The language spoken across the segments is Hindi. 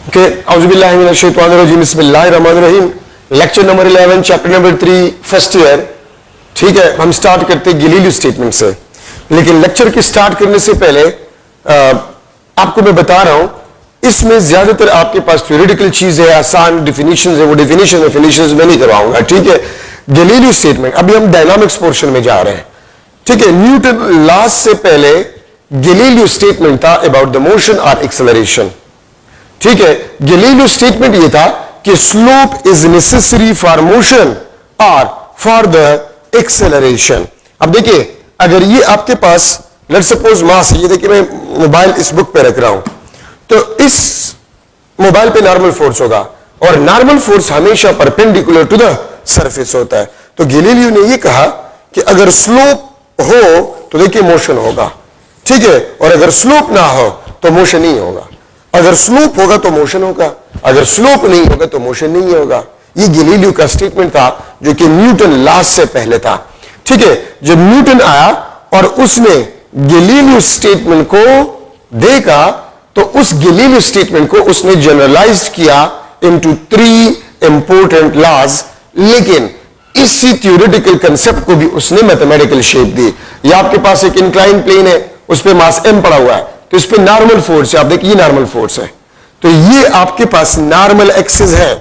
ओके, औज़ुबिल्लाहि मिनश्शैतानिर्रजीम, बिस्मिल्लाहिर्रहमानिर्रहीम। Lecture number 11, chapter number 3, first year. ठीक है, हम स्टार्ट करते हैं गैलीलियो स्टेटमेंट से। लेकिन लेक्चर के स्टार्ट करने से पहले आपको मैं बता रहा हूं, इसमें ज्यादातर आपके पास थ्योरेटिकल चीज है, आसान डिफिनीशंस है, वो डिफिनीशंस में नहीं करवाऊंगा। ठीक है, गैलीलियो स्टेटमेंट। अभी हम डायनामिक्स पोर्शन में जा रहे हैं। ठीक है, न्यूटन लॉज से पहले गैलीलियो स्टेटमेंट था अबाउट द मोशन और एक्सेलरेशन। ठीक है, गैलीलियो स्टेटमेंट ये था कि slope is necessary for motion और फॉर द एक्सेलरेशन। अब देखिए, अगर ये आपके पास लेट्स सपोज मास है, ये देखिए मैं मोबाइल इस बुक पे रख रहा हूं, तो इस मोबाइल पे नॉर्मल फोर्स होगा और नॉर्मल फोर्स हमेशा परपेंडिकुलर टू द सरफेस होता है। तो गैलीलियो ने ये कहा कि अगर स्लोप हो तो देखिए मोशन होगा। ठीक है, और अगर स्लोप ना हो तो मोशन नहीं होगा। अगर स्लोप होगा तो मोशन होगा, अगर स्लोप नहीं होगा तो मोशन नहीं होगा। ये गैलीलियो का स्टेटमेंट था जो कि न्यूटन लॉज से पहले था। ठीक है, जब न्यूटन आया और उसने गैलीलियो स्टेटमेंट को देखा तो उस गैलीलियो स्टेटमेंट को उसने जनरलाइज किया इनटू 3 इंपॉर्टेंट लॉज, लेकिन इसी थ्योरेटिकल कंसेप्ट को भी उसने मैथमेटिकल शेप दी। ये आपके पास एक इंक्लाइन प्लेन है, उस पर मास m पड़ा हुआ है, तो इस पे नॉर्मल फोर्स है। आप देखिए, नॉर्मल फोर्स है, तो ये आपके पास नॉर्मल एक्सिस है।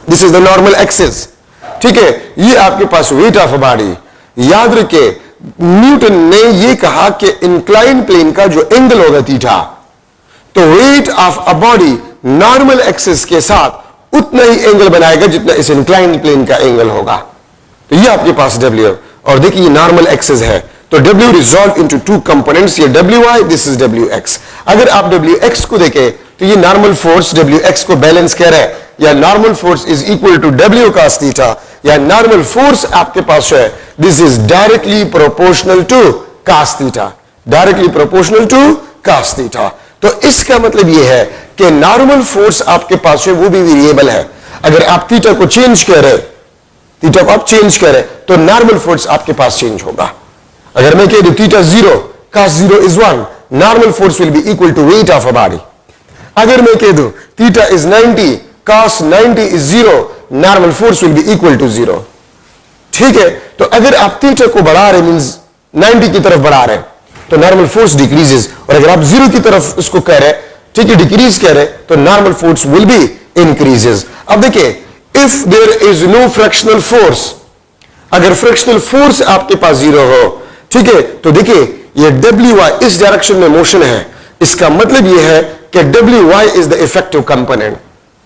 This is the normal axis. ठीक है, ये आपके पास वेट ऑफ अ बॉडी। याद रखिए, न्यूटन ने ये कहा कि इंक्लाइन प्लेन का जो एंगल होगा थीटा, तो wait of a body normal axis के साथ उतना ही एंगल बनाएगा जितना इस इंक्लाइन प्लेन का एंगल होगा। तो ये आपके पास W, और देखिए ये नॉर्मल एक्सिस है, तो W रिजॉल्व इनटू 2 कंपोनेंट्स, ये WY, दिस इज WX। अगर आप WX को देखें तो ये नॉर्मल फोर्स WX को बैलेंस कर रहा है, या normal force is equal to W cos theta, या नॉर्मल फोर्स आपके पास है, this is directly proportional to cos theta, directly proportional to cos theta. तो इसका मतलब यह है कि नॉर्मल फोर्स आपके पास है, वो भी वेरिएबल है। अगर आप थीटा को चेंज करें, थीटा को आप चेंज करें तो नॉर्मल फोर्स आपके पास चेंज होगा। अगर मैं कह दूं theta 0, cos 0 is 1, normal force will be equal to weight of a body. अगर मैं कह दूं theta is 90, cos 90 is 0, normal force will be equal to 0। ठीक है, तो अगर आप थीटा को बढ़ा रहे मींस 90 की तरफ बढ़ा रहे तो नॉर्मल फोर्स डिक्रीजेस, और अगर आप 0 की तरफ उसको कह रहे, ठीक है, डिक्रीज कह रहे, तो normal force will be increases. अब देखिए, if there is no frictional force, अगर फ्रैक्शनल फोर्स आपके पास 0 हो, ठीक है, तो देखिए ये WY इस डायरेक्शन में मोशन है, इसका मतलब यह है कि WY is the effective component.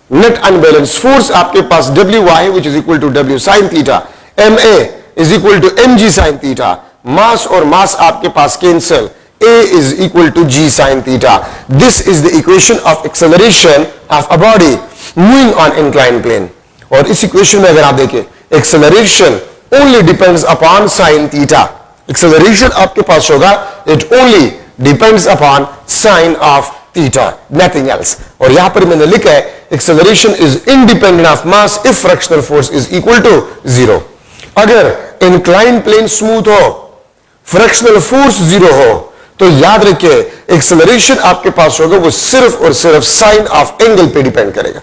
Net unbalance force आपके पास WY which is equal to W sin theta, MA is equal to mg sin theta. Mass और मास आपके पास cancel, A is equal to G sin theta. This is the equation of acceleration of a body moving on incline plane. और इस इक्वेशन में अगर आप देखें, acceleration only depends upon sin theta. Acceleration आपके पास होगा, it only depends upon sine of theta, nothing else. और यहां पर मैंने लिखा है acceleration is independent of mass if frictional force is equal to 0। अगर इंक्लाइन प्लेन स्मूथ हो, फ्रैक्शनल फोर्स 0 हो, तो याद रखिए एक्सेलरेशन आपके पास होगा वो सिर्फ और सिर्फ साइन ऑफ एंगल पे डिपेंड करेगा।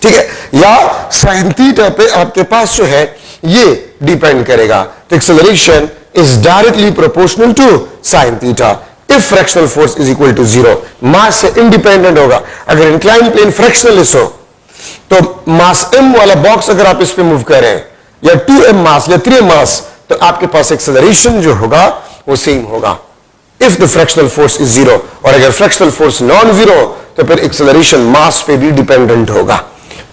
ठीक है, या साइन थीटा पे आपके पास जो है ये डिपेंड करेगा। तो acceleration is directly proportional to sine theta if frictional force is equal to 0। Mass से इंडिपेंडेंट होगा। अगर इंक्लाइन प्लेन फ्रैक्शनलेस हो तो मास m वाला बॉक्स अगर आप इस पे मूव कर रहे हैं, या 2m मास या 3m मास, तो आपके पास एक्सेलरेशन जो होगा वो सेम होगा if the fractional force is 0। और अगर फ्रैक्शनल फोर्स नॉन 0 तो फिर एक्सेलरेशन मास पे भी डिपेंडेंट होगा।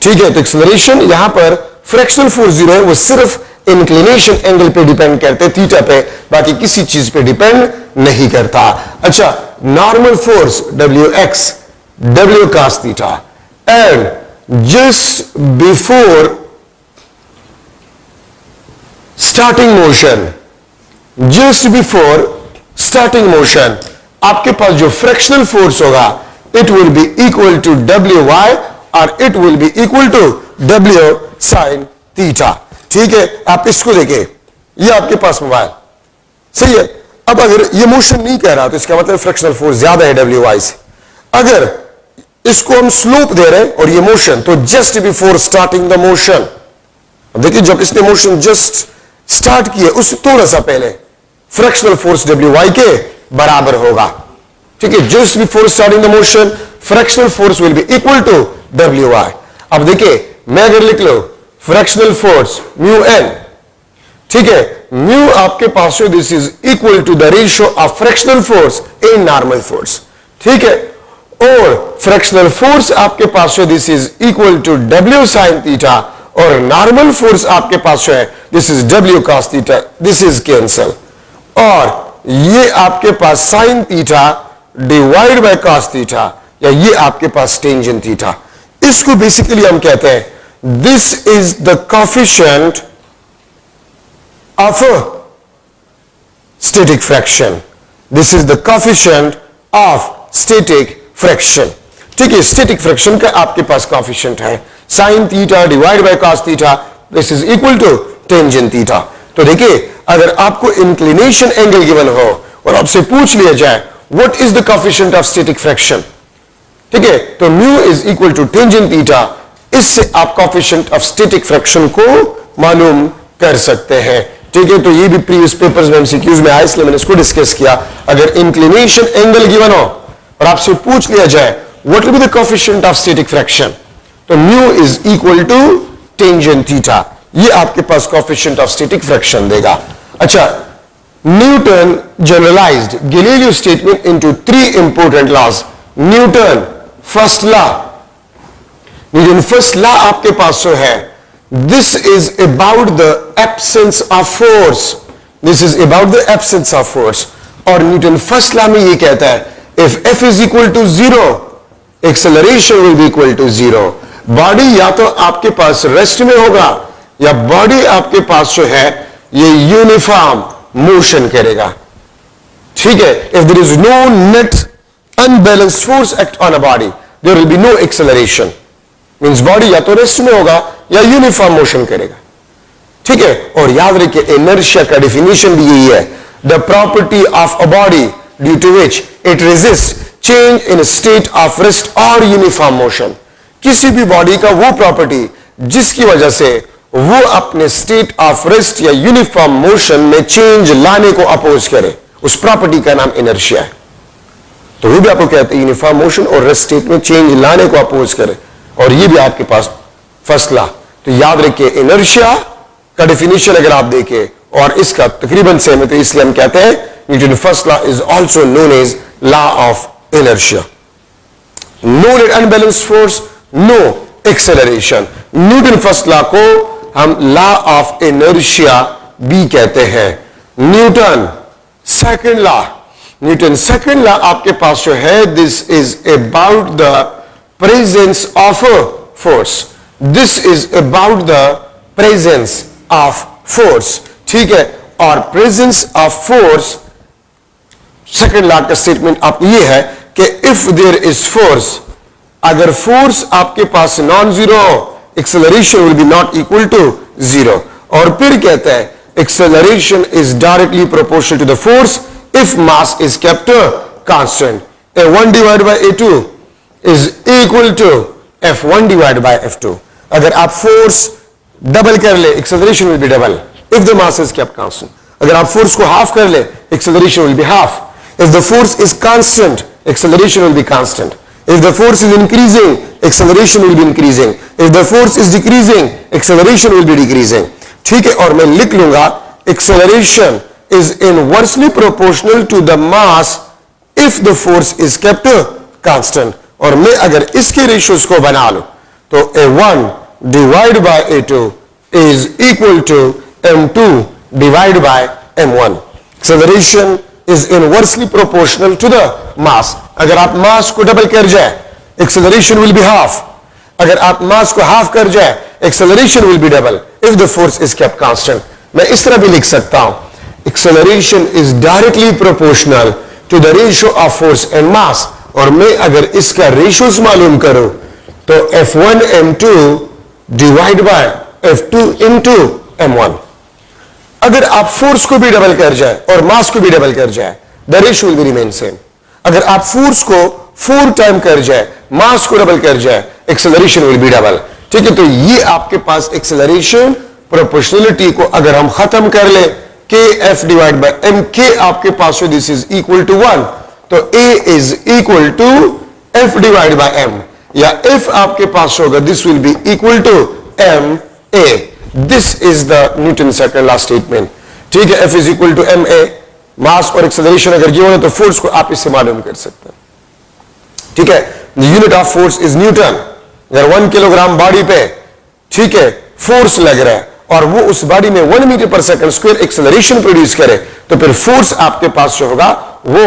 ठीक है, तो एक्सेलरेशन यहां पर फ्रैक्शनल फोर्स 0 है, वो सिर्फ इंक्लिनेशन एंगल पे डिपेंड करते, थीटा पे, बाकी किसी चीज पे डिपेंड नहीं करता। अच्छा, normal force WX, W cos theta, and just before starting motion, just before starting motion आपके पास जो फ्रैक्शनल फोर्स होगा it will be equal to WY और it will be equal to W sin theta. ठीक है, आप इसको देखें, ये आपके पास मोबाइल सही है। अब अगर ये मोशन नहीं कह रहा तो इसका मतलब फ्रैक्शनल फोर्स ज्यादा है WY से। अगर इसको हम स्लोप दे रहे हैं और ये मोशन, तो just before starting the motion, देखिए जब इसने मोशन जस्ट स्टार्ट किया उससे थोड़ा सा पहले फ्रैक्शनल फोर्स WY के बराबर होगा। ठीक है, just before starting the motion frictional force will be equal to WY। अब देखिए मैं अगर लिख लो फ्रैक्शनल फोर्स म्यू एन, ठीक है, म्यू आपके पास है, this is equal to the ratio of frictional force in normal force. ठीक है, और फ्रैक्शनल फोर्स आपके पास है, this is equal to W sin theta, और नॉर्मल फोर्स आपके पास है, this is W cos theta, this is cancel, और ये आपके पास sine theta divide by cos theta, या ये आपके पास टेंजेंट थीटा। इसको बेसिकली हम कहते हैं this is the coefficient of static friction, this is the coefficient of static friction. ठीक है, स्टैटिक फ्रैक्शन का आपके पास कोएफिशिएंट है sine theta divide by cos theta, this is equal to tangent theta. तो देखिए अगर आपको इंक्लिनेशन एंगल गिवन हो और आपसे पूछ लिया जाए what is the coefficient of static friction, ठीक है, तो mu is equal to tangent theta, इससे आप कोएफिशिएंट ऑफ स्टैटिक फ्रैक्शन को मालूम कर सकते हैं। ठीक है, तो ये भी प्रीवियस पेपर्स में एमसीक्यूज में आया, इसलिए मैंने इसको डिस्कस किया। अगर इंक्लिनेशन एंगल गिवन हो और आपसे पूछ लिया जाए what will be the coefficient of static friction, तो mu is equal to tangent theta, ये आपके पास कोएफिशिएंट ऑफ स्टैटिक फ्रैक्शन देगा। अच्छा, Newton generalized Galileo statement into 3 important laws. Newton first law, Newton first law आपके पास जो है, this is about the absence of force, this is about the absence of force. और न्यूटन फर्स्ट लॉ में ये कहता है if F is equal to 0 acceleration will be equal to 0। Body या तो आपके पास रेस्ट में होगा या बॉडी आपके पास जो है ये यूनिफॉर्म मोशन करेगा। ठीक है, if there is no net unbalanced force act on a body there will be no acceleration, means body या तो रेस्ट में होगा या यूनिफॉर्म मोशन करेगा। ठीक है, और याद रखिए इनर्शिया का डेफिनेशन भी यही है, the property of a body due to which it resist change in state of rest और यूनिफॉर्म मोशन। किसी भी बॉडी का वो प्रॉपर्टी जिसकी वजह से वो अपने स्टेट ऑफ रेस्ट या यूनिफॉर्म मोशन में चेंज लाने को अपोज करे, उस प्रॉपर्टी का नाम इनर्शिया है। तो वो भी आपको कहते हैं यूनिफॉर्म मोशन और रेस्ट स्टेट में चेंज लाने को अपोज करे, और ये भी आपके पास फर्स्ट लॉ। तो याद रखिए इनर्शिया का डेफिनेशन अगर आप देखें और इसका तकरीबन सेम है, तो इसलिए हम कहते हैं Newton first law is also known as law of inertia. No net unbalanced force, no acceleration. Newton first law को हम लॉ ऑफ इनर्शिया भी कहते हैं। Newton second law, Newton second law आपके पास जो है, this is about the presence of force, this is about the presence of force. ठीक है, और presence of force second law का स्टेटमेंट आपको ये है कि इफ देयर इज फोर्स, अगर फोर्स आपके पास non zero, acceleration will be not equal to 0। और फिर कहता है acceleration is directly proportional to the force if mass is kept constant. A1 divide by A2 is equal to F1 divide by F2। अगर आप फोर्स डबल कर ले acceleration will be double if the mass is kept constant. अगर आप फोर्स को हाफ कर ले acceleration will be half. If the force is constant, acceleration will be constant. If the force is increasing, acceleration will be increasing. If the force is decreasing, acceleration will be decreasing. ठीक है, और मैं लिख लूंगा acceleration is inversely proportional to the mass if the force is kept constant. और मैं अगर इसके रेशियोज को बना लूं तो A1 divide by A2 is equal to M2 divide by M1. Acceleration is inversely proportional to the mass. अगर आप मास को डबल कर जाए एक्सेलरेशन विल बी हाफ, अगर आप मास को हाफ कर जाए acceleration will be double if the force is kept constant. मैं इस तरह भी लिख सकता हूं acceleration is directly proportional to the ratio of force and mass, और मैं अगर इसका रेशियोज मालूम करूं तो F1 M2 divide by F2 into M1। अगर आप फोर्स को भी डबल कर जाए और मास को भी डबल कर जाए the ratio will be remain same. अगर आप फोर्स को 4 टाइम कर जाए, मास को डबल कर जाए, एक्सेलरेशन विल बी डबल। ठीक है, तो ये आपके पास एक्सेलरेशन प्रोपोर्शनलिटी को अगर हम खत्म कर ले, के एफ डिवाइड बाय एम, के आपके पास हो दिस इज इक्वल टू 1, तो A is equal to F divide by M, या एफ आपके पास होगा this will be equal to M A. This is the Newton second law statement. ठीक है, F is equal to M A, mass और एक्सेलरेशन अगर गिवन है तो फोर्स को आप इससे मालूम कर सकते हैं। ठीक है, the unit of force is Newton. अगर 1 किलोग्राम बॉडी पे, ठीक है, फोर्स लग रहा है और वो उस बॉडी में 1 metre per second square acceleration produce करे, तो फिर फोर्स आपके पास जो होगा वो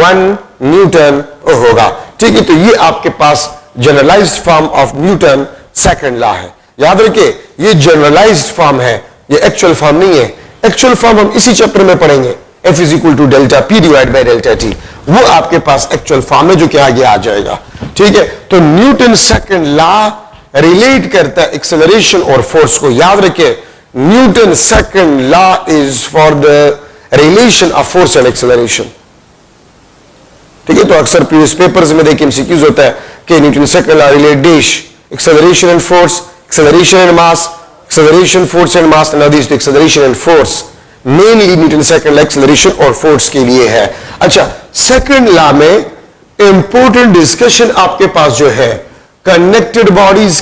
1 न्यूटन होगा। ठीक है, तो ये आपके पास generalized form of Newton second law है। याद रखिए, ये जनरलाइज्ड फॉर्म है, ये एक्चुअल फॉर्म नहीं है। एक्चुअल फॉर्म हम इसी चैप्टर में पढ़ेंगे, F is equal to delta P divide by delta T, वो आपके पास एक्चुअल फॉर्म है जो कि आगे आ जाएगा। ठीक है, तो न्यूटन सेकंड लॉ रिलेट करता है एक्सेलरेशन और फोर्स को। याद रखिए, Newton second law is for the relation of force and acceleration. ठीक है, तो अक्सर प्रीवियस पेपर्स में देखिए एमसीक्यूज होता है कि Newton second law relate dash acceleration and force, acceleration and mass, acceleration, force and mass, and these acceleration and force mainly Newton second law acceleration और फोर्स के लिए है। अच्छा, सेकंड लॉ में इंपॉर्टेंट डिस्कशन आपके पास जो है कनेक्टेड बॉडीज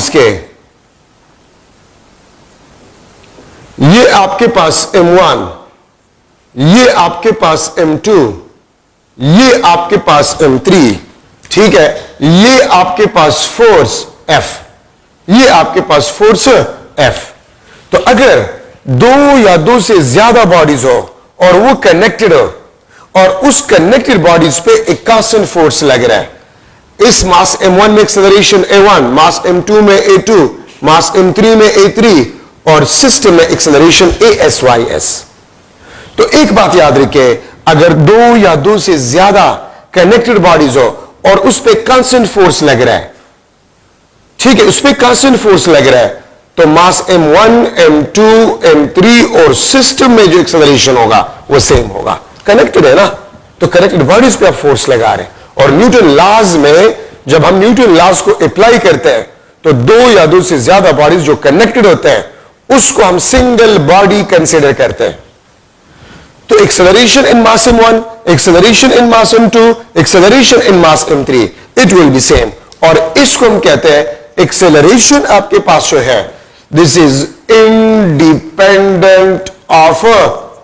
के, ये आपके पास M1, ये आपके पास M2, ये आपके पास M3, ठीक है, ये आपके पास फोर्स F, ये आपके पास फोर्स F। तो अगर 2 या 2 से ज्यादा बॉडीज हो और वो कनेक्टेड हो और उस कनेक्टेड बॉडीज पे एक कांस्टेंट फोर्स लग रहा है, इस मास M1 में एक्सेलरेशन A1, मास M2 में A2, मास M3 में A3 और सिस्टम में एक्सेलरेशन ASYS। तो एक बात याद रखिए, अगर 2 या 2 से ज्यादा कनेक्टेड बॉडीज हो और उस पे कांस्टेंट फोर्स लग रहा है, ठीक है, उस पे कांस्टेंट फोर्स लग रहा है, तो मास M1, M2, M3 और सिस्टम में जो एक्सेलरेशन होगा वो सेम होगा। कनेक्टेड है ना, तो कनेक्टेड बॉडीज पे आप फोर्स लगा रहे हैं। और न्यूटन लॉज में जब हम न्यूटन लॉज को अप्लाई करते हैं तो 2 या 2 से ज्यादा बॉडीज जो कनेक्टेड होते हैं उसको हम सिंगल बॉडी कंसिडर करते हैं। तो acceleration in mass M1, acceleration in mass M2, acceleration in mass M3, it will B same. और इसको हम कहते हैं एक्सेलरेशन आपके पास जो है दिस इज इंडिपेंडेंट ऑफ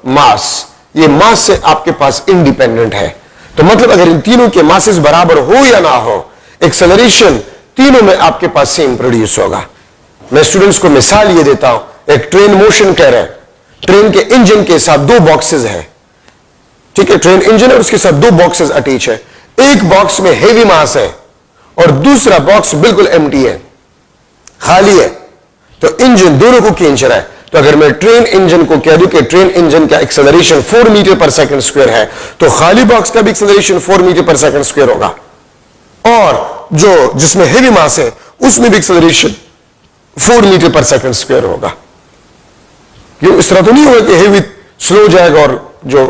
मास, ये मास से आपके पास इंडिपेंडेंट है। तो मतलब अगर इन तीनों के मासेस बराबर हो या ना हो, एक्सेलरेशन तीनों में आपके पास सेम प्रोड्यूस होगा। मैं स्टूडेंट्स को मिसाल ये देता हूं, एक ट्रेन मोशन कर रहा है, ट्रेन के इंजन के साथ 2 बॉक्सेस है, ठीक है, ट्रेन इंजन है और उसके साथ 2 बॉक्सेस अटैच है। एक बॉक्स में हेवी मास है और दूसरा बॉक्स बिल्कुल एम्प्टी है, खाली है, तो इंजन दोनों को खींच रहा है। तो अगर मैं ट्रेन इंजन को कह दूं कि ट्रेन इंजन का acceleration 4 metre per second square है, तो खाली बॉक्स का भी acceleration 4 metre per second square होगा, और जो जिसमें हेवी मास है उसमें भी acceleration 4 metre per second square होगा। क्यों? इस तरह तो नहीं होगा कि हेवी स्लो जाएगा और जो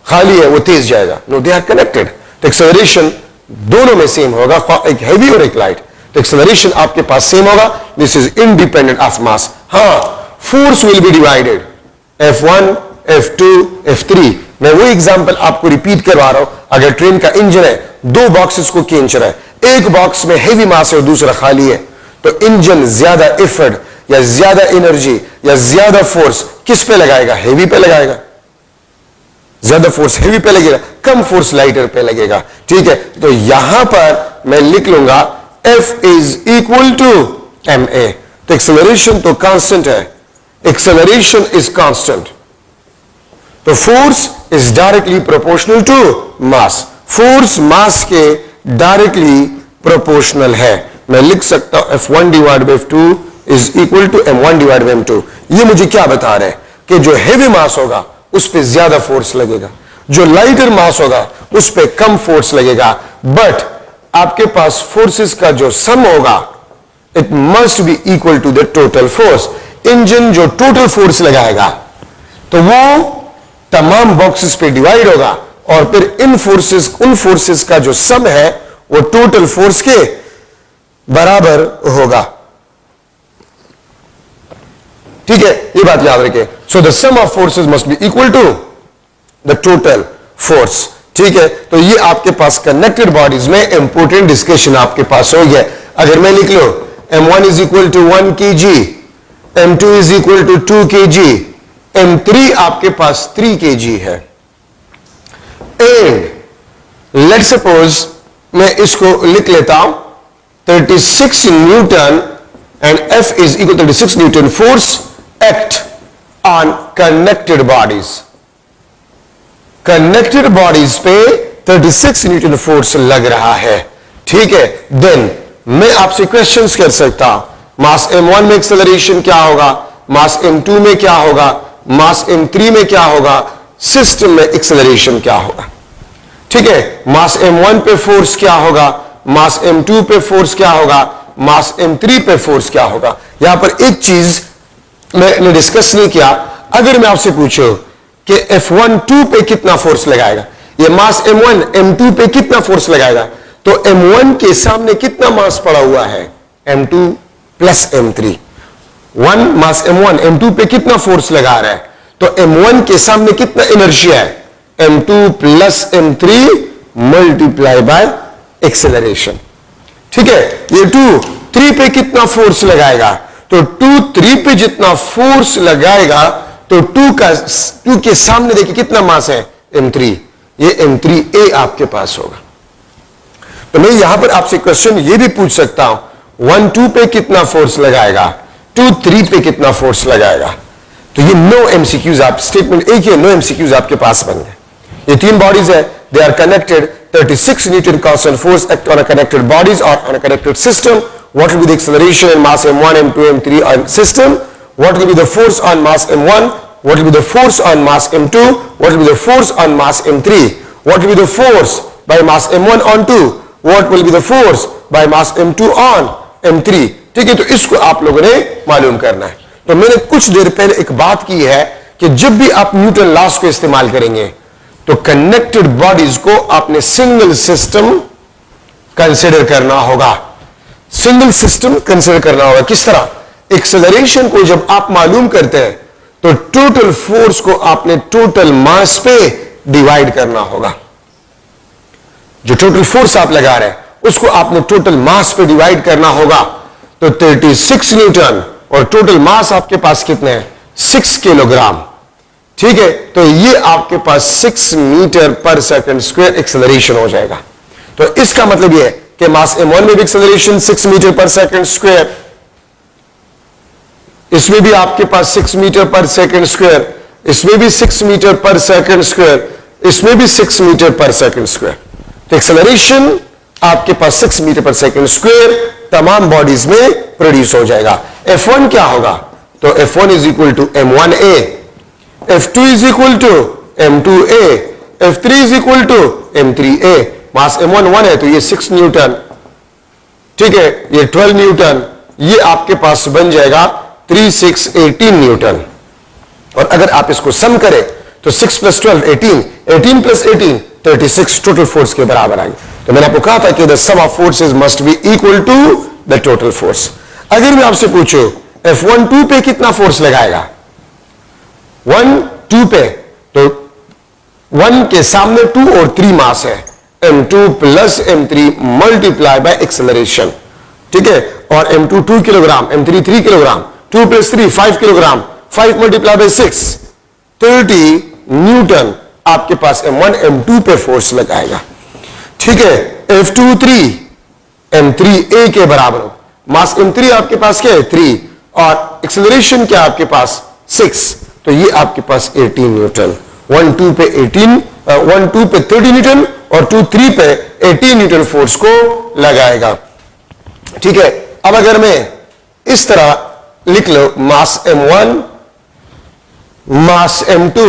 खाली है वो तेज जाएगा। No, they are connected. तो एक्सेलरेशन दोनों में सेम होगा, एक हेवी और एक लाइट। तो एक्सेलरेशन आपके पास सेम होगा, दिस इज इंडिपेंडेंट ऑफ मास। हाँ, force will B divided F1, F2, F3। मैं वो एग्जांपल आपको रिपीट करवा रहा हूं। अगर ट्रेन का इंजन है, 2 बॉक्सेस को खींच रहा है, एक बॉक्स में हेवी मास है और दूसरा खाली है, तो इंजन ज्यादा एफर्ट या ज्यादा एनर्जी या ज्यादा फोर्स किस पे लगाएगा? हेवी पे लगाएगा। ज्यादा फोर्स हेवी पे लगेगा, कम फोर्स लाइटर पे लगेगा। ठीक है, तो यहां पर मैं लिख लूंगा F is equal to ma। तो एक्सेलरेशन तो कांस्टेंट है, एक्सेलरेशन इज कांस्टेंट, तो force is directly proportional to mass. Force mass के डायरेक्टली प्रोपोर्शनल है। मैं लिख सकता हूं F1 divide by F2 is equal to M1 divide by M2। ये मुझे क्या बता रहे हैं कि जो हेवी मास होगा उस पर ज्यादा फोर्स लगेगा, जो लाइटर मास होगा उस पर कम फोर्स लगेगा, बट आपके पास फोर्सेस का जो सम होगा it must be equal to the total force. Engine जो टोटल फोर्स लगाएगा तो वो तमाम बॉक्सेस पे डिवाइड होगा और फिर उन फोर्सेस का जो सम है वो टोटल फोर्स के बराबर होगा। ठीक है, ये बात याद रखें। So the sum of forces must be equal to the total force. ठीक है, तो ये आपके पास कनेक्टेड बॉडीज में इंपोर्टेंट डिस्कशन आपके पास हो गया। अगर मैं लिख लो m1 is equal to 1 kg, m2 is equal to 2 kg, m3 आपके पास 3 kg है। एंड लेट सपोज मैं इसको लिख लेता हूं 36 newton and F is equal to 36 Newton force act on connected bodies. Connected bodies पे 36 न्यूटन फोर्स लग रहा है। ठीक है, देन मैं आपसे क्वेश्चंस कर सकता हूं, मास m1 में एक्सेलरेशन क्या होगा, मास m2 में क्या होगा, मास m3 में क्या होगा, सिस्टम में एक्सेलरेशन क्या होगा। ठीक है, मास m1 पे फोर्स क्या होगा, मास m2 पे फोर्स क्या होगा, मास m3 पे फोर्स क्या होगा। यहां पर एक चीज मैंने डिस्कस नहीं किया, अगर मैं आपसे पूछूं कि F12 पे कितना फोर्स लगाएगा, ये मास m1 m2 पे कितना फोर्स लगाएगा, तो m1 के सामने कितना मास पड़ा हुआ है, m2 प्लस m3। 1 मास m1 m2 पे कितना फोर्स लगा रहा है, तो m1 के सामने कितना इनर्शिया है, m2 plus m3 multiply by acceleration. ठीक है, ये 2 3 पे कितना फोर्स लगाएगा, तो 2 3 पे जितना फोर्स लगाएगा तो 2 के सामने देखिए कितना मास है, m3, ये m3a आपके पास होगा। तो मैं यहां पर आपसे क्वेश्चन ये भी पूछ सकता हूं, 1 2 पे कितना फोर्स लगाएगा, 2 3 पे कितना फोर्स लगाएगा। तो ये नो एमसीक्यूज, आप स्टेटमेंट एक ही, नो एमसीक्यूज आपके पास बन गए। ये 3 बॉडीज है, they are connected, 36 newton constant force act on a connected bodies और on a connected system. What will be the acceleration in mass m1, m2, m3 on system? What will be the force on mass m1? What will be the force on mass m2? What will be the force on mass m3? What will be the force by mass m1 on 2? What will be the force by mass m2 on m3? ठीक है, तो इसको आप लोगों ने मालूम करना है। तो मैंने कुछ देर पहले एक बात की है कि जब भी आप न्यूटन लॉस को इस्तेमाल करेंगे तो कनेक्टेड बॉडीज को आपने सिंगल सिस्टम कंसिडर करना होगा। सिंगल सिस्टम कंसिडर करना होगा। किस तरह, एक्सेलरेशन को जब आप मालूम करते हैं तो टोटल फोर्स को आपने टोटल मास पे डिवाइड करना होगा। जो टोटल फोर्स आप लगा रहे हैं उसको आपने टोटल मास पे डिवाइड करना होगा। तो 36 न्यूटन और टोटल मास आपके पास कितने हैं, 6 किलोग्राम। ठीक है, तो ये आपके पास 6 metre per second square acceleration हो जाएगा। तो इसका मतलब यह है कि मास m1 में भी acceleration 6 metre per second square, इसमें भी आपके पास 6 मीटर पर सेकंड स्क्वायर, इसमें भी 6 मीटर पर सेकंड स्क्वायर, इसमें भी 6 मीटर पर सेकंड स्क्वायर। तो एक्सेलरेशन आपके पास 6 मीटर पर सेकंड स्क्वायर तमाम बॉडीज में प्रोड्यूस हो जाएगा। F1 क्या होगा, तो F1 is equal to m1a, F2 is equal to m2a, F3 is equal to m3a। Mass m1 1 है तो ये 6 न्यूटन, ठीक है, ये 12 न्यूटन, ये आपके पास बन जाएगा 3 6 18 न्यूटन। और अगर आप इसको सम करें तो 6 प्लस 12 18, 18 प्लस 18 36 टोटल फोर्स के बराबर आएंगे। तो मैंने आपको कहा था कि the sum of forces must be equal to the total force. अगर मैं आपसे पूछूं F1 2 पे कितना फोर्स लगाएगा, 1 2 पे, तो 1 के सामने 2 और 3 मास है, m2 plus m3 multiply by acceleration. ठीक है, और m2 2 kilogram, m3 3 kilogram, 2 plus 3 5 kilogram, 5 multiply by 6 30 Newton आपके पास m1 m2 पे फोर्स लगाएगा। ठीक है, F2 3 m3a के बराबर हो। मास m3 आपके पास क्या है, 3, और एक्सेलरेशन क्या आपके पास 6, तो ये आपके पास 18 न्यूटन। 1 2 पे 18, 1 2 पे 30 न्यूटन और 2 3 पे 18 न्यूटन फोर्स को लगाएगा। ठीक है, अब अगर मैं इस तरह लिख लो, मास m1 मास m2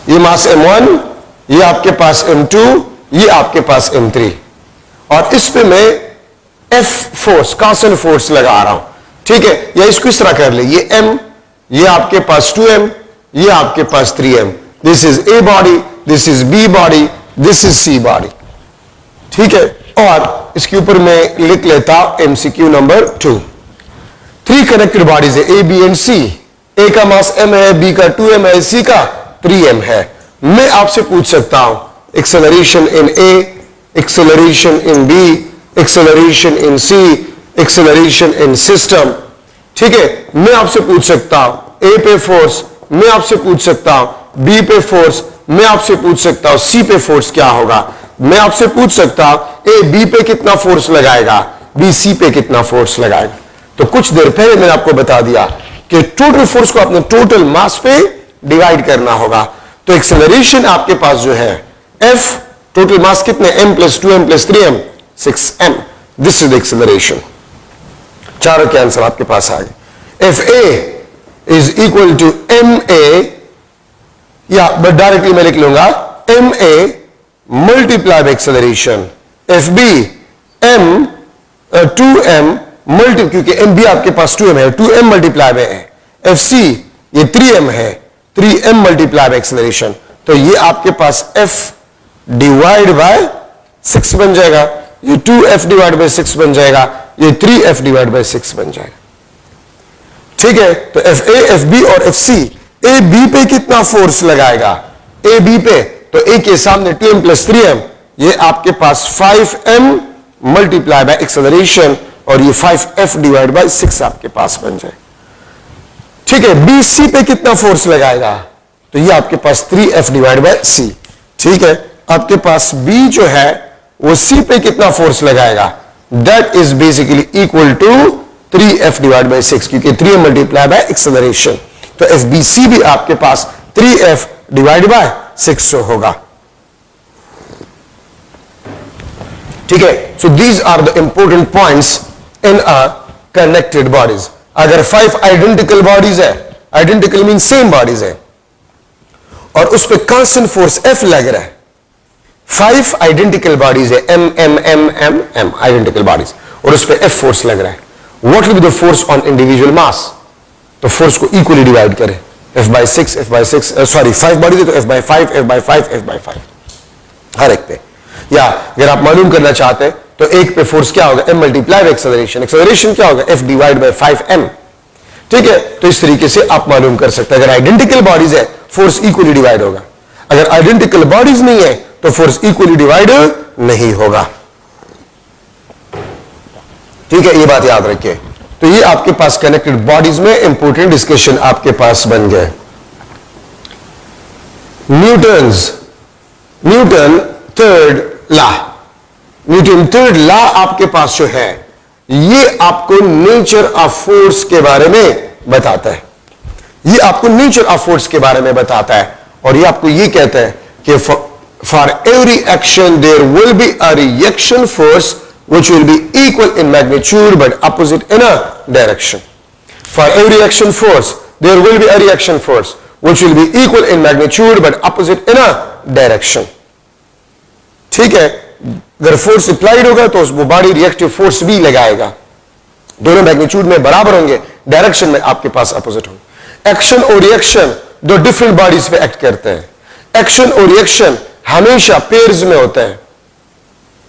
ये मास m1, ये आपके पास m2, ये आपके पास m3, और इस पे मैं एफ फोर्स, कासन फोर्स लगा रहा हूं, ठीक है, या इसको इस तरह कर ले, ये m, ये आपके पास 2m, ये आपके पास 3m, this is A body, this is B body, this is C body, ठीक है। और इसके ऊपर मैं लिख लेता MCQ नंबर 2। 3 कनेक्टेड बॉडीज है, ए बी एंड सी, ए का मास m है, बी का 2m है, सी का 3m है। मैं आपसे पूछ सकता हूं acceleration in A, acceleration in B, acceleration in C, acceleration in system, ठीक है। मैं आपसे पूछ सकता हूं ए पे फोर्स, मैं आपसे पूछ सकता हूं बी पे फोर्स, मैं आपसे पूछ सकता हूं सी पे फोर्स क्या होगा, मैं आपसे पूछ सकता हूं ए बी पे कितना फोर्स लगाएगा, बी सी पे कितना फोर्स लगाएगा। तो कुछ देर पहले मैंने आपको बता दिया कि टोटल फोर्स को अपने टोटल मास पे डिवाइड करना होगा। तो एक्सेलरेशन आपके पास जो है F, टोटल मास कितने, m plus 2m plus 3m, 6m, this is the acceleration. चारों के आंसर आपके पास आ गए। FA is equal to MA, या बट डायरेक्टली मैं लिख लूंगा MA multiply by acceleration, FB m 2m multi, क्योंकि MB आपके पास 2m है, 2m मल्टीप्लाई बाय है, FC ये 3m है, 3m मल्टीप्लाई बाय एक्सेलरेशन, तो ये आपके पास F डिवाइड बाय 6 बन जाएगा, ये 2F डिवाइड बाय 6 बन जाएगा, ये 3F डिवाइड बाय 6 बन जाएगा, ठीक है। तो FA, FB और FC, ए बी पे कितना फोर्स लगाएगा, ए बी पे, तो ए के सामने 2m प्लस 3m, ये आपके पास 5m मल्टीप्लाई बाय एक्सेलरेशन, और ये 5F डिवाइड बाय 6 आपके पास बन जाए, ठीक है। बी सी पे कितना फोर्स लगाएगा, तो ये आपके पास 3F डिवाइड बाय सी, ठीक है। आपके पास बी जो है वो सी पे कितना फोर्स लगाएगा, that is basically equal to 3F divide by 6, क्योंकि 3m मल्टीप्लाई बाय एक्सेलरेशन, तो FBC भी आपके पास 3F डिवाइड बाय 6 होगा, ठीक है। So these are the important points in a connected bodies. अगर 5 आइडेंटिकल बॉडीज है, आइडेंटिकल मीन सेम बॉडीज है, और उस पर कांस्टेंट फोर्स F लग रहा है, 5 आइडेंटिकल बॉडीज है, M M M M M identical bodies, और उस पर F फोर्स लग रहा है, what will be the force on individual mass, तो फोर्स को इक्वली डिवाइड करें, F by 6, F by 6, sorry 5 bodies है तो F by 5, F by 5, F by 5 हर एक पे। या अगर आप मालूम करना चाहते हैं तो एक पे फोर्स क्या होगा, M multiply by acceleration, acceleration क्या होगा, F डिवाइड बाय 5m, ठीक है। तो इस तरीके से आप मालूम कर सकते हैं। अगर आइडेंटिकल बॉडीज है फोर्स इक्वली डिवाइड होगा, अगर आइडेंटिकल बॉडीज नहीं है तो फोर्स इक्वली डिवाइड नहीं होगा, ठीक है, ये बात याद रखिए। तो ये आपके पास कनेक्टेड बॉडीज में इंपॉर्टेंट डिस्कशन आपके पास बन गए। Newton third law, Newton third law आपके पास जो है ये आपको नेचर ऑफ फोर्स के बारे में बताता है, ये आपको नेचर ऑफ फोर्स के बारे में बताता है, और ये आपको ये कहता है कि for every action there will be a reaction force which will be equal in magnitude but opposite in a direction. For every reaction force, there will be a reaction force which will be equal in magnitude but opposite in a direction. ठीक है, अगर फोर्स अप्लाइड होगा तो वो बॉडी रिएक्टिव फोर्स भी लगाएगा, दोनों मैग्नीट्यूड में बराबर होंगे, डायरेक्शन में आपके पास अपोजिट होंगे। एक्शन और रिएक्शन दो डिफरेंट बॉडीज पे एक्ट करते हैं, एक्शन और रिएक्शन हमेशा पेयर्स में होते हैं,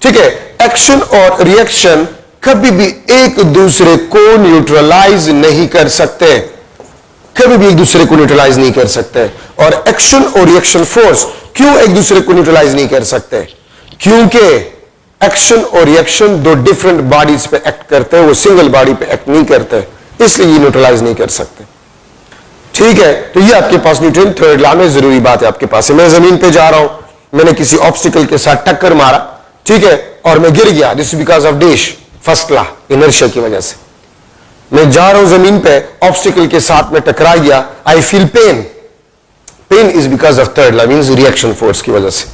ठीक है। एक्शन और रिएक्शन कभी भी एक दूसरे को न्यूट्रलाइज नहीं कर सकते, कभी भी एक दूसरे को न्यूट्रलाइज नहीं कर सकते। और एक्शन और रिएक्शन फोर्स क्यों एक दूसरे को न्यूट्रलाइज नहीं कर सकते, क्योंकि एक्शन और रिएक्शन दो डिफरेंट बॉडीज पे एक्ट करते हैं, वो सिंगल बॉडी पे एक्ट नहीं करते, इसलिए ये न्यूट्रलाइज नहीं कर सकते, ठीक है। तो ये आपके पास न्यूटन थर्ड लॉ में जरूरी बात है आपके पास है। मैं जमीन पे जा रहा हूं, मैंने किसी ऑब्स्टिकल के साथ टक्कर मारा, ठीक है, और मैं गिर गया, this because of dash, first law inertia की वजह से। मैं जा रहा हूं जमीन पे, ऑब्स्टिकल के साथ में टकरा गया, I feel pain, pain is because of third law, means reaction force की वजह से,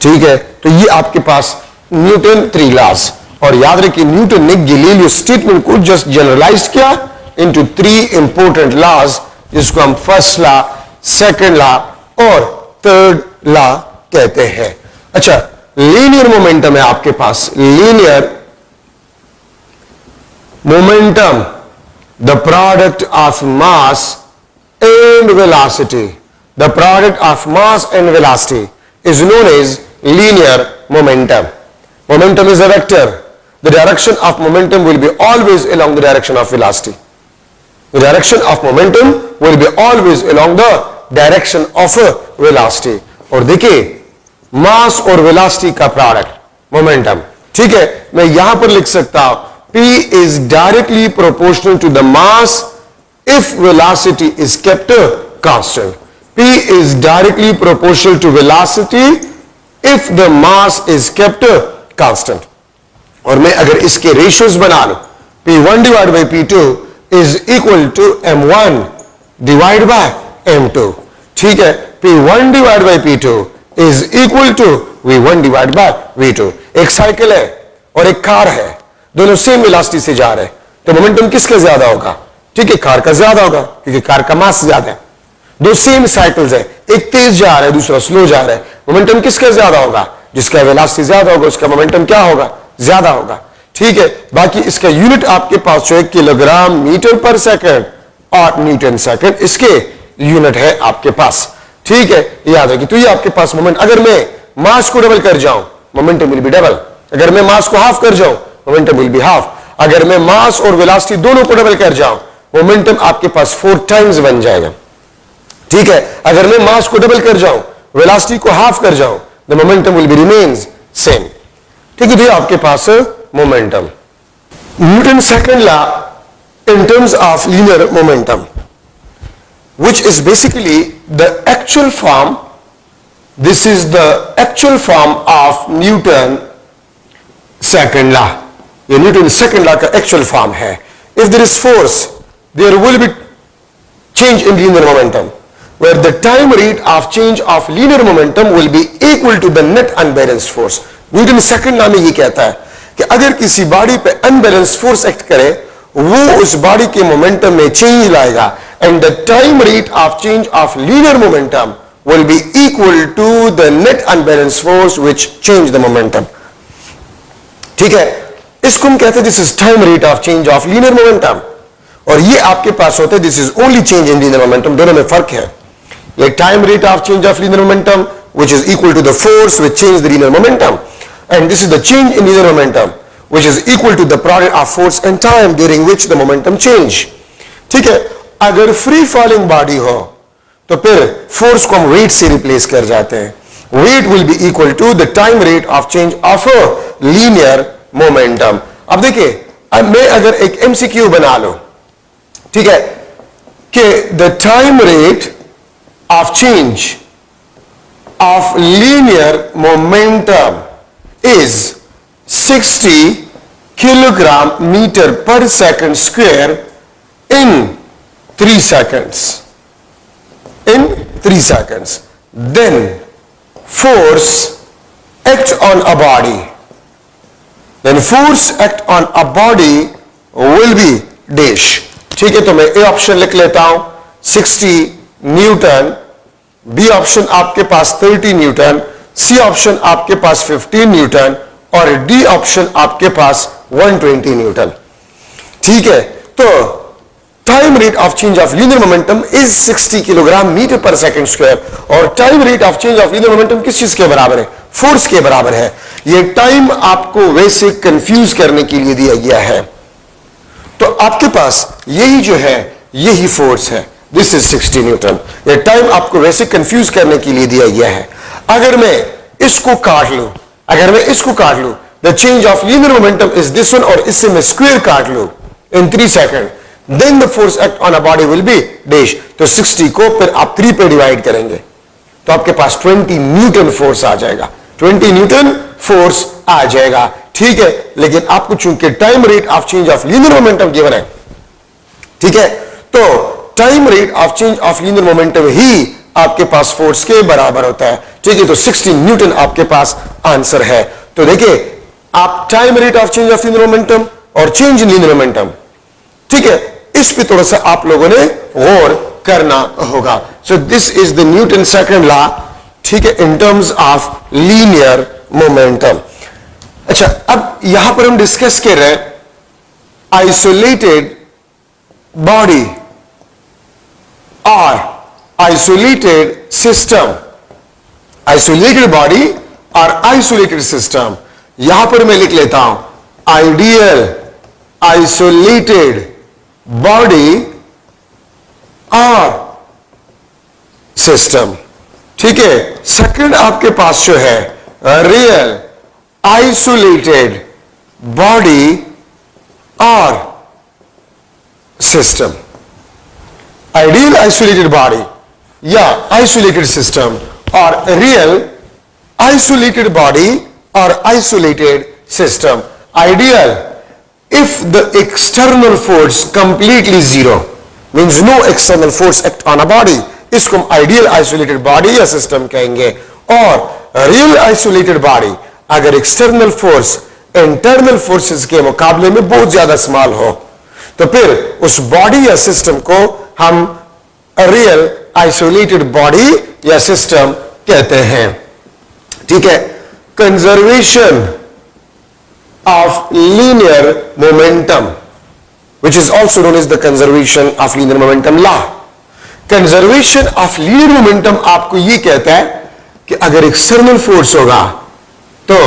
ठीक है। तो ये आपके पास न्यूटन 3 लॉज, और याद रखिए न्यूटन ने गैलीलियो स्टेटमेंट को जस्ट जनरलाइज किया इनटू 3 इंपॉर्टेंट लॉज, जिसको हम फर्स्ट लॉ, सेकंड लॉ और थर्ड लॉ कहते हैं। अच्छा, लीनियर मोमेंटम है आपके पास, linear momentum, the product of mass and velocity, the product of mass and velocity is known as linear momentum. Momentum is a vector. The direction of momentum will be always along the direction of velocity. The direction of momentum will be always along the direction of velocity. और देखिए मास और वेलोसिटी का प्रोडक्ट मोमेंटम, ठीक है, मैं यहां पर लिख सकता हूं P is directly proportional to the mass if velocity is kept constant. P is directly proportional to velocity if the mass is kept constant. और मैं अगर इसके रेशियोज बना लूं, P1 divide by P2 is equal to M1 divide by M2, ठीक है, P1 divide by P2 is equal to V1 divide by V2. एक साइकिल है और एक कार है, दोनों सेम वेलोसिटी से जा रहे हैं, तो मोमेंटम किसका ज्यादा होगा? ठीक है, कार का ज्यादा होगा क्योंकि कार का मास ज्यादा है. दो सेम साइकिल्स है, एक तेज जा रहा है दूसरा स्लो जा रहा है, मोमेंटम किसका ज्यादा होगा? जिसका वेलोसिटी ज्यादा होगा उसका मोमेंटम क्या होगा? ज्यादा होगा. ठीक है, बाकी इसका यूनिट आपके पास जो है किलोग्राम मीटर पर सेकंड और न्यूटन सेकंड इसके यूनिट है आपके पास. ठीक है, याद रखिए. तो ये आपके पास मोमेंट, अगर मैं मास को डबल कर जाऊं मोमेंटम विल बी डबल, अगर मैं मास को हाफ कर जाऊं मोमेंटम विल बी हाफ, अगर मैं मास और वेलोसिटी दोनों को डबल कर जाऊं मोमेंटम आपके पास 4 टाइम्स बन जाएगा. ठीक है, अगर मैं मास को डबल कर जाऊं वेलोसिटी को हाफ कर जाऊं the momentum will be remains same. ठीक है, तो आपके पास momentum. Newton second law in terms of linear momentum which is basically the actual form, this is the actual form of Newton second law. ये न्यूटन सेकंड लॉ का एक्चुअल फॉर्म है. If there is force, there will be change in linear momentum, where the time rate of change of linear momentum will be equal to the net unbalanced force. Newton second law में ये कहता है कि अगर किसी बॉडी पे अनबैलेंस फोर्स एक्ट करे वो उस बॉडी के मोमेंटम में चेंज लाएगा, and the time rate of change of linear momentum will be equal to the net unbalanced force which change the momentum. ठीक है, इसको हम कहते हैं this is time rate of change of linear momentum, और ये आपके पास होता है this is only change in linear momentum. दोनों में फर्क है. ये time rate of change of linear momentum which is equal to the force which change the linear momentum, and this is the change in linear momentum which is equal to the product of force and time during which the momentum change. ठीक है, अगर फ्री फॉलिंग बॉडी हो तो फिर फोर्स को हम वेट से रिप्लेस कर जाते हैं. Weight will be equal to the time rate of change of linear momentum. अब देखिए, अब मैं अगर एक एमसीक्यू बना लो, ठीक है, कि the time rate of change of linear momentum is 60 kilogram metre per second square in 3 seconds. In 3 seconds, then force act on a body. Then force act on a body will be dash. ठीक है, तो मैं ए ऑप्शन लिख लेता हूं 60 न्यूटन, बी ऑप्शन आपके पास 30 न्यूटन, सी ऑप्शन आपके पास 15 न्यूटन और डी ऑप्शन आपके पास 120 न्यूटन. ठीक है, तो time rate of change of linear momentum is 60 kilogram metre per second square, और time rate of change of linear momentum किस चीज के बराबर है? फोर्स के बराबर है. ये टाइम आपको वैसे कंफ्यूज करने के लिए दिया गया है, तो आपके पास यही जो है यही फोर्स है. This is 60 Newton. ये टाइम आपको वैसे कंफ्यूज करने के लिए दिया गया है. अगर मैं इसको काट लूं, अगर मैं इसको काट लूं, the change of linear momentum is this one, और इससे मैं स्क्वायर काट लूं इन 3 second, then the force act on a body will be dash. तो 60 को फिर आप 3 पे डिवाइड करेंगे तो आपके पास 20 न्यूटन फोर्स आ जाएगा. 20 न्यूटन फोर्स आ जाएगा. ठीक है, लेकिन आपको चूंकि time rate of change of linear momentum given है, ठीक है, तो time rate of change of linear momentum ही आपके पास फोर्स के बराबर होता है. ठीक है, तो 60 न्यूटन आपके पास आंसर है. तो देखिए, आप time rate of change of linear momentum और चेंज इन लीनियर मोमेंटम, ठीक है, इस पे थोड़ा सा आप लोगों ने गौर करना होगा. So this is the Newton second law, ठीक है, इन टर्म्स ऑफ लीनियर मोमेंटम. अच्छा, अब यहां पर हम डिस्कस कर रहे हैं isolated body or isolated system. Isolated body or isolated system. यहां पर मैं लिख लेता हूं ideal isolated body or system. ठीक है. सेकंड आपके पास जो है real isolated body or system. Ideal isolated body या isolated system or real isolated body or isolated system. Ideal if the external force completely zero, means no external force act on a body, इसको हम ideal isolated body या system कहेंगे. और real isolated body अगर external force internal forces के मुकाबले में बहुत ज्यादा स्मॉल हो तो फिर उस बॉडी या सिस्टम को हम रियल आइसोलेटेड बॉडी या सिस्टम कहते हैं. ठीक है. Conservation of linear momentum which is also known as the conservation of linear momentum law. Conservation of linear momentum आपको यह कहता है कि अगर एक्सटर्नल फोर्स होगा तो